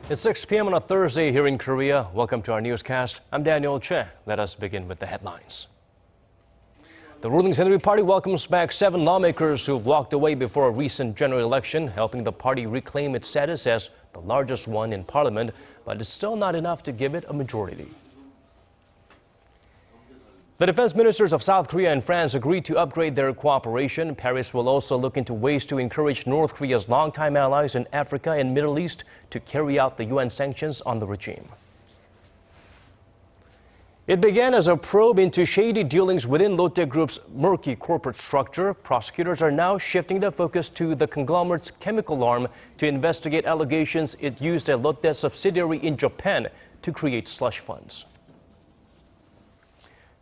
It's 6 p.m. on a Thursday here in Korea. Welcome to our newscast. I'm Daniel Che. Let us begin with the headlines. The ruling Saenuri Party welcomes back 7 lawmakers who walked away before a recent general election, helping the party reclaim its status as the largest one in parliament, but it's still not enough to give it a majority. The defense ministers of South Korea and France agreed to upgrade their cooperation. Paris will also look into ways to encourage North Korea's longtime allies in Africa and Middle East to carry out the UN sanctions on the regime. It began as a probe into shady dealings within Lotte Group's murky corporate structure. Prosecutors are now shifting their focus to the conglomerate's chemical arm to investigate allegations it used a Lotte subsidiary in Japan to create slush funds.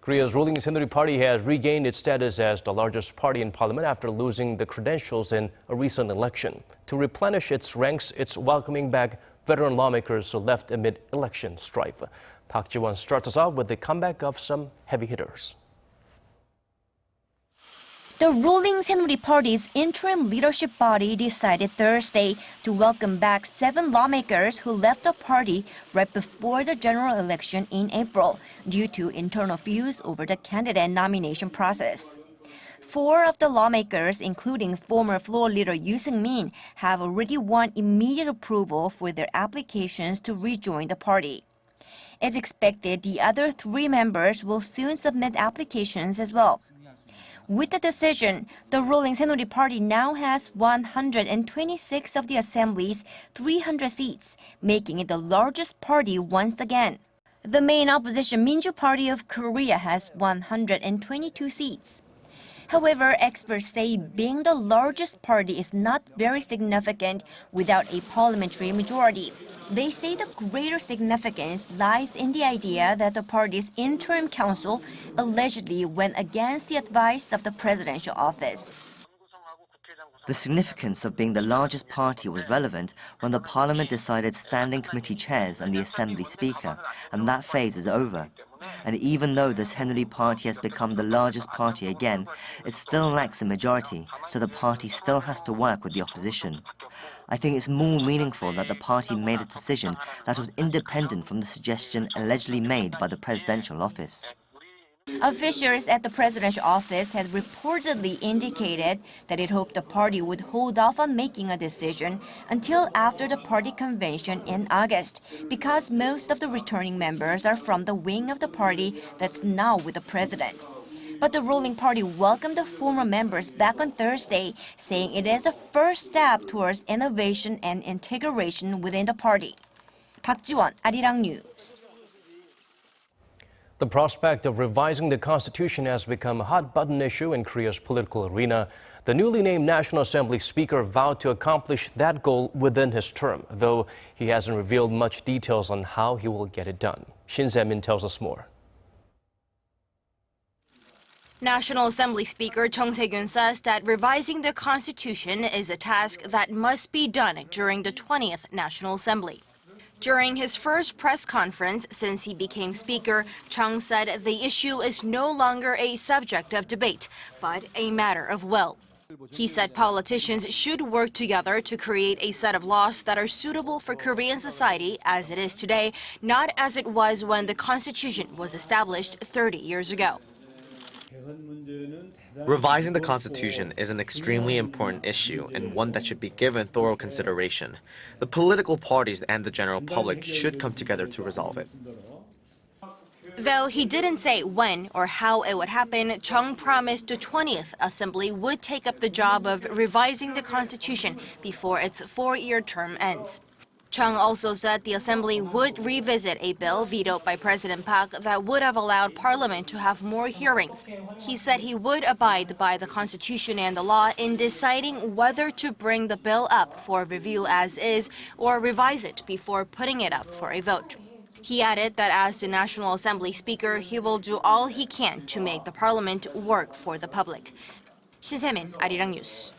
Korea's ruling Saenuri Party has regained its status as the largest party in parliament after losing the credentials in a recent election. To replenish its ranks, it's welcoming back veteran lawmakers who left amid election strife. Park Ji-won starts us off with the comeback of some heavy hitters. The ruling Saenuri Party's interim leadership body decided Thursday to welcome back 7 lawmakers who left the party right before the general election in April due to internal feuds over the candidate nomination process. 4 of the lawmakers, including former floor leader Yoo Seung-min, have already won immediate approval for their applications to rejoin the party. As expected, the other 3 members will soon submit applications as well. With the decision, the ruling Saenuri Party now has 126 of the Assembly's 300 seats, making it the largest party once again. The main opposition Minju Party of Korea has 122 seats. However, experts say being the largest party is not very significant without a parliamentary majority. They say the greater significance lies in the idea that the party's interim council allegedly went against the advice of the presidential office. The significance of being the largest party was relevant when the parliament decided standing committee chairs and the assembly speaker, and that phase is over. And even though the Saenuri Party has become the largest party again, it still lacks a majority, so the party still has to work with the opposition. I think it's more meaningful that the party made a decision that was independent from the suggestion allegedly made by the presidential office. Officials at the presidential office had reportedly indicated that it hoped the party would hold off on making a decision until after the party convention in August, because most of the returning members are from the wing of the party that's now with the president. But the ruling party welcomed the former members back on Thursday, saying it is the first step towards innovation and integration within the party. Park Ji-won, Arirang News. The prospect of revising the constitution has become a hot-button issue in Korea's political arena. The newly named National Assembly Speaker vowed to accomplish that goal within his term, though he hasn't revealed much details on how he will get it done. Shin Se-min tells us more. National Assembly Speaker Chung Se-kyun says that revising the constitution is a task that must be done during the 20th National Assembly. During his first press conference since he became Speaker, Chung said the issue is no longer a subject of debate, but a matter of will. He said politicians should work together to create a set of laws that are suitable for Korean society as it is today, not as it was when the constitution was established 30 years ago. Revising the Constitution is an extremely important issue and one that should be given thorough consideration. The political parties and the general public should come together to resolve it. Though he didn't say when or how it would happen, Chung promised the 20th Assembly would take up the job of revising the Constitution before its 4-year term ends. Chung also said the Assembly would revisit a bill vetoed by President Park that would have allowed Parliament to have more hearings. He said he would abide by the Constitution and the law in deciding whether to bring the bill up for review as is or revise it before putting it up for a vote. He added that as the National Assembly Speaker, he will do all he can to make the Parliament work for the public. Shin Se-min, Arirang News.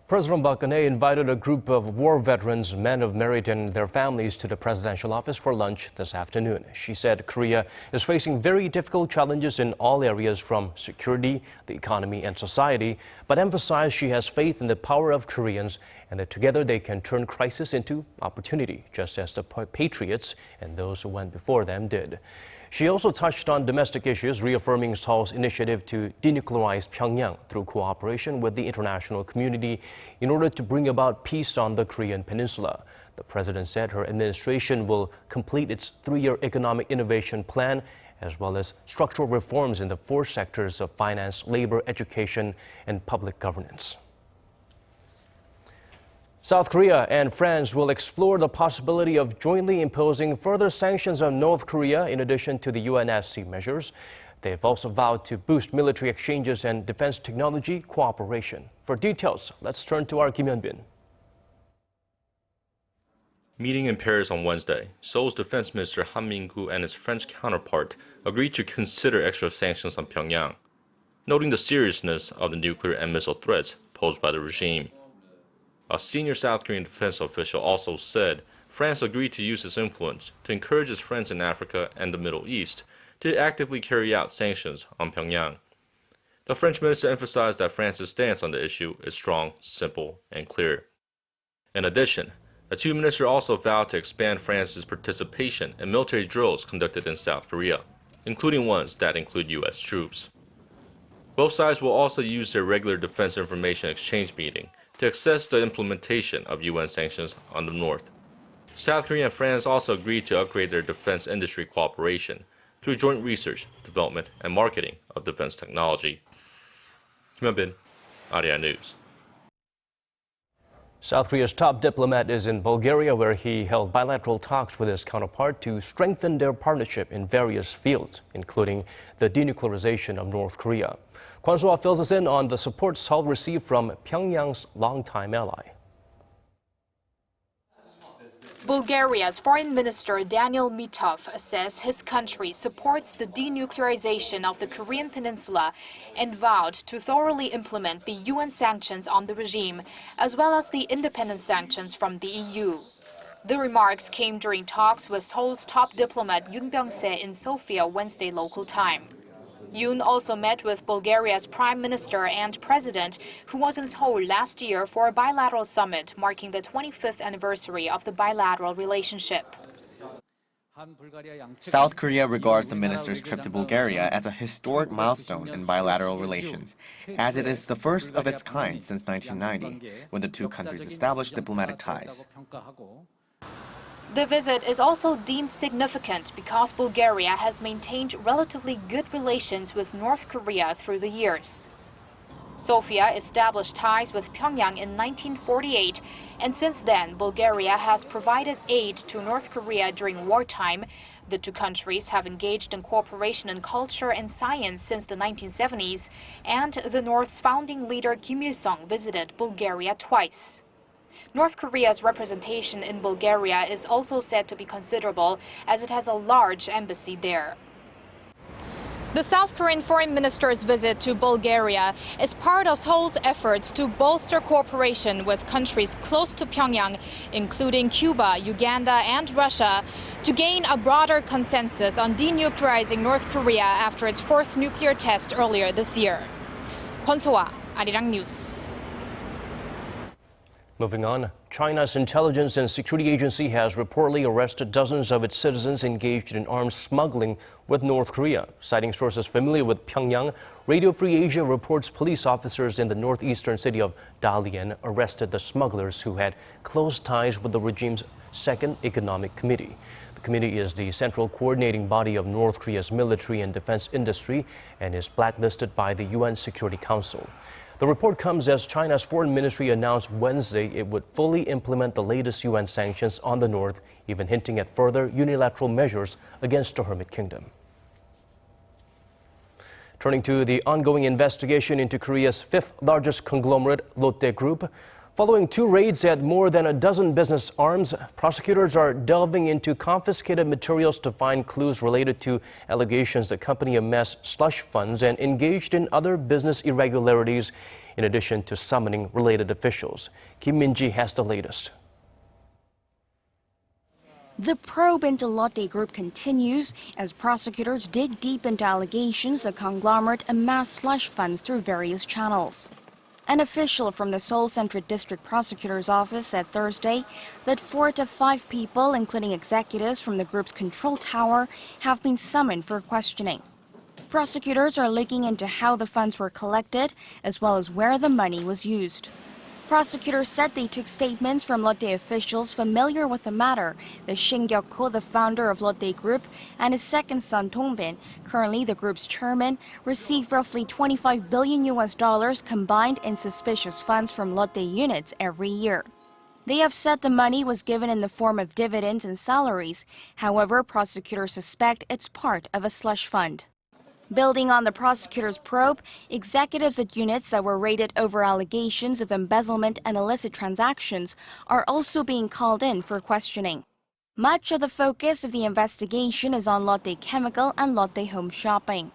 President Park Geun-hye invited a group of war veterans, men of merit, and their families to the presidential office for lunch this afternoon. She said Korea is facing very difficult challenges in all areas from security, the economy, and society, but emphasized she has faith in the power of Koreans and that together they can turn crisis into opportunity, just as the patriots and those who went before them did. She also touched on domestic issues, reaffirming Seoul's initiative to denuclearize Pyongyang through cooperation with the international community in order to bring about peace on the Korean peninsula. The president said her administration will complete its 3-year economic innovation plan, as well as structural reforms in the 4 sectors of finance, labor, education, and public governance. South Korea and France will explore the possibility of jointly imposing further sanctions on North Korea in addition to the UNSC measures. They've also vowed to boost military exchanges and defense technology cooperation. For details, let's turn to our Kim Hyun-bin. Meeting in Paris on Wednesday, Seoul's Defense Minister Han Min-gu and his French counterpart agreed to consider extra sanctions on Pyongyang, noting the seriousness of the nuclear and missile threats posed by the regime. A senior South Korean defense official also said France agreed to use its influence to encourage its friends in Africa and the Middle East to actively carry out sanctions on Pyongyang. The French minister emphasized that France's stance on the issue is strong, simple, and clear. In addition, the two ministers also vowed to expand France's participation in military drills conducted in South Korea, including ones that include U.S. troops. Both sides will also use their regular defense information exchange meeting to assess the implementation of UN sanctions on the North. South Korea and France also agreed to upgrade their defense industry cooperation through joint research, development, and marketing of defense technology. Kim Hyun-bin, Arirang News. South Korea's top diplomat is in Bulgaria, where he held bilateral talks with his counterpart to strengthen their partnership in various fields, including the denuclearization of North Korea. Kwon So-ah fills us in on the support Seoul received from Pyongyang's longtime ally. Bulgaria's Foreign Minister Daniel Mitov says his country supports the denuclearization of the Korean peninsula and vowed to thoroughly implement the UN sanctions on the regime, as well as the independent sanctions from the EU. The remarks came during talks with Seoul's top diplomat Yoon Byung-se in Sofia Wednesday local time. Yoon also met with Bulgaria's Prime Minister and President, who was in Seoul last year for a bilateral summit marking the 25th anniversary of the bilateral relationship. South Korea regards the minister's trip to Bulgaria as a historic milestone in bilateral relations, as it is the first of its kind since 1990, when the two countries established diplomatic ties. The visit is also deemed significant because Bulgaria has maintained relatively good relations with North Korea through the years. Sofia established ties with Pyongyang in 1948, and since then, Bulgaria has provided aid to North Korea during wartime. The two countries have engaged in cooperation in culture and science since the 1970s, and the North's founding leader Kim Il-sung visited Bulgaria twice. North Korea's representation in Bulgaria is also said to be considerable, as it has a large embassy there. The South Korean foreign minister's visit to Bulgaria is part of Seoul's efforts to bolster cooperation with countries close to Pyongyang, including Cuba, Uganda, and Russia, to gain a broader consensus on denuclearizing North Korea after its 4th nuclear test earlier this year. Kwon So-ah, Arirang News. Moving on, China's intelligence and security agency has reportedly arrested dozens of its citizens engaged in arms smuggling with North Korea. Citing sources familiar with Pyongyang, Radio Free Asia reports police officers in the northeastern city of Dalian arrested the smugglers who had close ties with the regime's Second Economic Committee. The committee is the central coordinating body of North Korea's military and defense industry and is blacklisted by the UN Security Council. The report comes as China's foreign ministry announced Wednesday it would fully implement the latest UN sanctions on the North, even hinting at further unilateral measures against the Hermit Kingdom. Turning to the ongoing investigation into Korea's 5th largest conglomerate, Lotte Group. Following 2 raids at more than a dozen business arms, prosecutors are delving into confiscated materials to find clues related to allegations the company amassed slush funds and engaged in other business irregularities, in addition to summoning related officials. Kim Min-ji has the latest. The probe into Lotte Group continues as prosecutors dig deep into allegations the conglomerate amassed slush funds through various channels. An official from the Seoul Central District Prosecutor's Office said Thursday that 4 to 5 people, including executives from the group's control tower, have been summoned for questioning. Prosecutors are looking into how the funds were collected, as well as where the money was used. Prosecutors said they took statements from Lotte officials familiar with the matter, that Shin Gyuk-ho, the founder of Lotte Group, and his second son Dong-bin, currently the group's chairman, received roughly $25 billion combined in suspicious funds from Lotte units every year. They have said the money was given in the form of dividends and salaries. However, prosecutors suspect it's part of a slush fund. Building on the prosecutor's probe, executives at units that were raided over allegations of embezzlement and illicit transactions are also being called in for questioning. Much of the focus of the investigation is on Lotte Chemical and Lotte Home Shopping.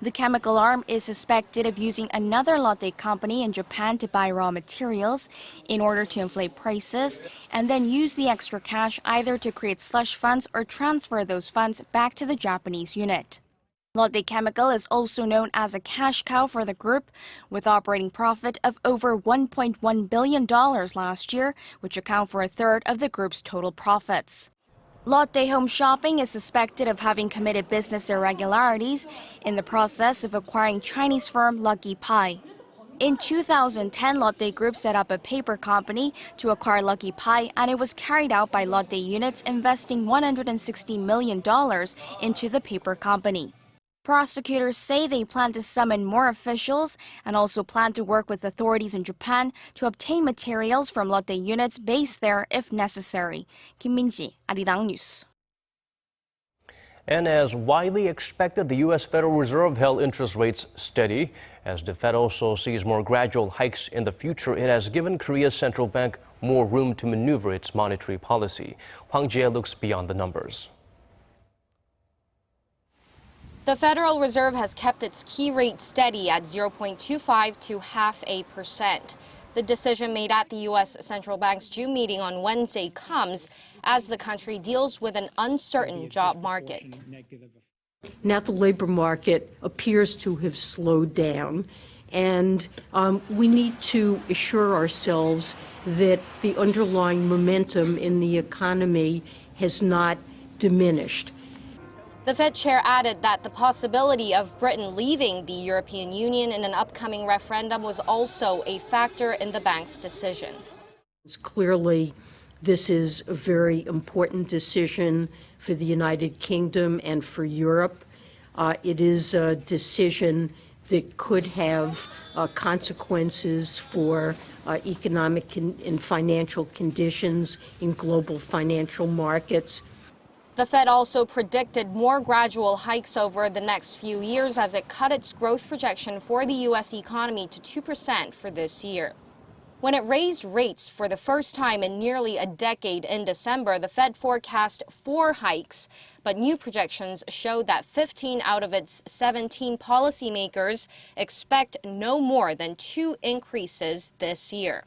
The chemical arm is suspected of using another Lotte company in Japan to buy raw materials in order to inflate prices and then use the extra cash either to create slush funds or transfer those funds back to the Japanese unit. Lotte Chemical is also known as a cash cow for the group, with operating profit of over $1.1 billion last year, which account for a third of the group's total profits. Lotte Home Shopping is suspected of having committed business irregularities in the process of acquiring Chinese firm Lucky Pie. In 2010, Lotte Group set up a paper company to acquire Lucky Pie, and it was carried out by Lotte units investing $160 million into the paper company. Prosecutors say they plan to summon more officials and also plan to work with authorities in Japan to obtain materials from Lotte units based there if necessary. Kim Min-ji, Arirang News. And as widely expected, the U.S. Federal Reserve held interest rates steady. As the Fed also sees more gradual hikes in the future, it has given Korea's central bank more room to maneuver its monetary policy. Hwang Jae looks beyond the numbers. The Federal Reserve has kept its key rate steady at 0.25 to 0.5%. The decision made at the U.S. Central Bank's June meeting on Wednesday comes as the country deals with an uncertain job market. Now the labor market appears to have slowed down, and we need to assure ourselves that the underlying momentum in the economy has not diminished. The Fed chair added that the possibility of Britain leaving the European Union in an upcoming referendum was also a factor in the bank's decision. Clearly, this is a very important decision for the United Kingdom and for Europe. It is a decision that could have consequences for economic and financial conditions in global financial markets. The Fed also predicted more gradual hikes over the next few years as it cut its growth projection for the U.S. economy to 2% for this year. When it raised rates for the first time in nearly a decade in December, the Fed forecast 4 hikes, but new projections show that 15 out of its 17 policymakers expect no more than 2 increases this year.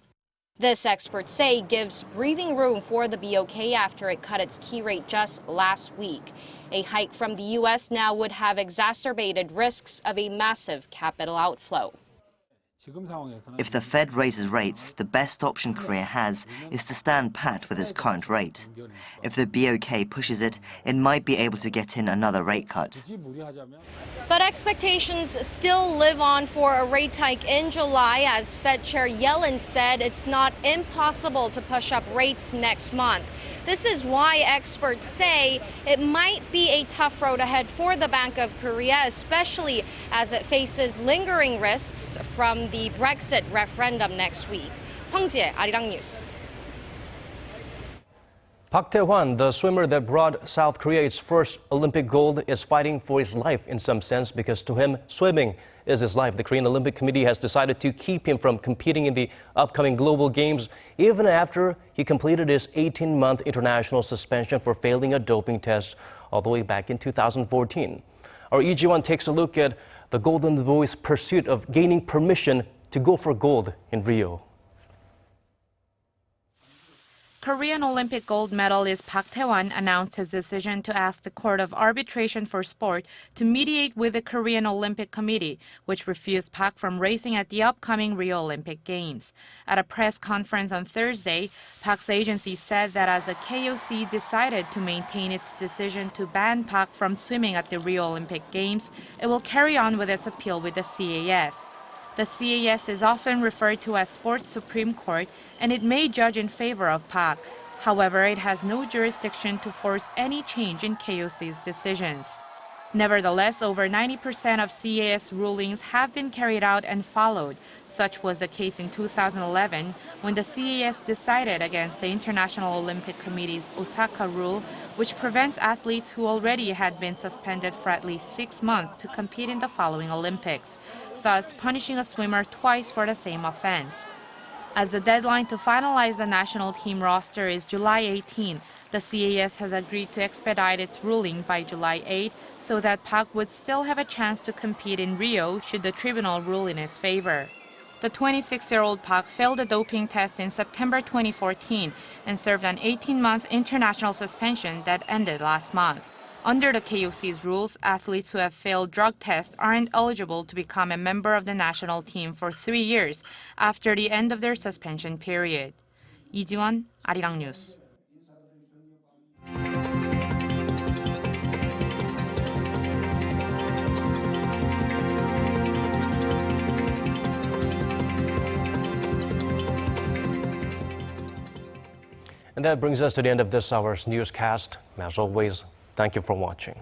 This, experts say, gives breathing room for the BOK after it cut its key rate just last week. A hike from the U.S. now would have exacerbated risks of a massive capital outflow. If the Fed raises rates, the best option Korea has is to stand pat with its current rate. If the BOK pushes it, it might be able to get in another rate cut. But expectations still live on for a rate hike in July, as Fed Chair Yellen said it's not impossible to push up rates next month. This is why experts say it might be a tough road ahead for the Bank of Korea, especially as it faces lingering risks from the Brexit referendum next week. Hwang Jae, Arirang News. Park Tae-hwan, the swimmer that brought South Korea its first Olympic gold, is fighting for his life in some sense because to him, swimming is his life. The Korean Olympic Committee has decided to keep him from competing in the upcoming global games, even after he completed his 18-month international suspension for failing a doping test all the way back in 2014. Our Lee Ji-won takes a look at the Golden Boy's pursuit of gaining permission to go for gold in Rio. Korean Olympic gold medalist Tae-hwan announced his decision to ask the Court of Arbitration for Sport to mediate with the Korean Olympic Committee, which refused Park from racing at the upcoming Rio Olympic Games. At a press conference on Thursday, Park's agency said that as the KOC decided to maintain its decision to ban Park from swimming at the Rio Olympic Games, it will carry on with its appeal with the CAS. The CAS is often referred to as Sports Supreme Court, and it may judge in favor of Park. However, it has no jurisdiction to force any change in KOC's decisions. Nevertheless, over 90% of CAS rulings have been carried out and followed. Such was the case in 2011 when the CAS decided against the International Olympic Committee's Osaka rule, which prevents athletes who already had been suspended for at least 6 months to compete in the following Olympics, thus punishing a swimmer twice for the same offense. As the deadline to finalize the national team roster is July 18, the CAS has agreed to expedite its ruling by July 8 so that Park would still have a chance to compete in Rio should the tribunal rule in his favor. The 26-year-old Park failed a doping test in September 2014 and served an 18-month international suspension that ended last month. Under the KOC's rules, athletes who have failed drug tests aren't eligible to become a member of the national team for 3 years after the end of their suspension period. Lee Ji-won, Arirang News. And that brings us to the end of this hour's newscast. As always, thank you for watching.